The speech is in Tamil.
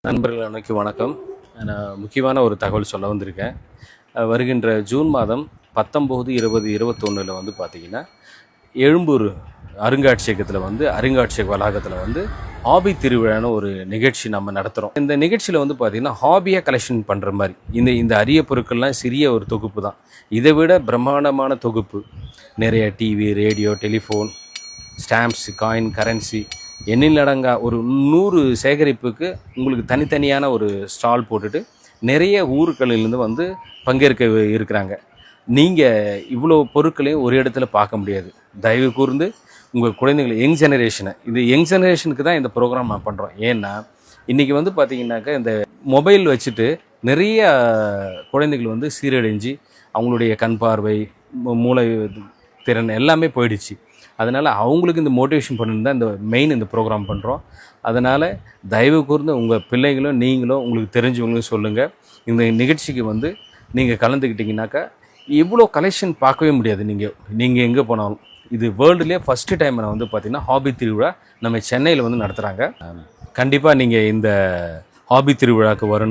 நண்பர்கள் அனைக்கு வணக்கம். நான் முக்கியமான ஒரு தகவல் சொல்ல வந்திருக்கேன். வருகின்ற ஜூன் மாதம் 19, 20, 21 வந்து பார்த்திங்கன்னா, எழும்பூர் அருங்காட்சியகத்தில் வந்து அருங்காட்சியக வளாகத்தில் வந்து ஹாபி திருவிழான்னு ஒரு நிகழ்ச்சி நம்ம நடத்துகிறோம். இந்த நிகழ்ச்சியில் வந்து பார்த்திங்கன்னா ஹாபியாக கலெக்ஷன் பண்ணுற மாதிரி இந்த அரிய பொருட்கள்லாம் சிறிய ஒரு தொகுப்பு தான். இதை விட பிரம்மாண்டமான தொகுப்பு நிறைய TV, radio, telephone, stamps, coin, currency எண்ணிலடங்கா ஒரு 100 சேகரிப்புக்கு உங்களுக்கு தனித்தனியான ஒரு ஸ்டால் போட்டுட்டு நிறைய ஊர்களிலிருந்து வந்து பங்கேற்க இருக்கிறாங்க. நீங்கள் இவ்வளோ பொருட்களையும் ஒரு இடத்துல பார்க்க முடியாது. தயவு கூர்ந்து உங்கள் குழந்தைகளை யங் ஜெனரேஷனுக்கு தான் இந்த ப்ரோக்ராம் நான் பண்ணுறோம். ஏன்னா இன்றைக்கி வந்து பார்த்திங்கனாக்கா இந்த மொபைல் வச்சுட்டு நிறைய குழந்தைகள் வந்து சீரழிஞ்சு அவங்களுடைய கண் பார்வை, மூளை திறன் எல்லாமே போயிடுச்சு. அதனால் அவங்களுக்கு இந்த மோட்டிவேஷன் பண்ணணும் தான் இந்த ப்ரோக்ராம் பண்ணுறோம். அதனால் தயவு கூர்ந்து உங்கள் பிள்ளைங்களும் நீங்களும் உங்களுக்கு தெரிஞ்சவங்களும் சொல்லுங்கள். இந்த நிகழ்ச்சிக்கு வந்து நீங்கள் கலந்துக்கிட்டிங்கனாக்கா இவ்வளோ கலெக்ஷன் பார்க்கவே முடியாது. நீங்கள் எங்கே போனாலும். இது வேர்ல்டுலேயே ஃபஸ்ட்டு டைம் நான் வந்து பார்த்திங்கன்னா ஹாபி திருவிழா நம்ம சென்னையில் வந்து நடத்துகிறாங்க. கண்டிப்பாக நீங்கள் இந்த ஹாபி திருவிழாவுக்கு வரணும்.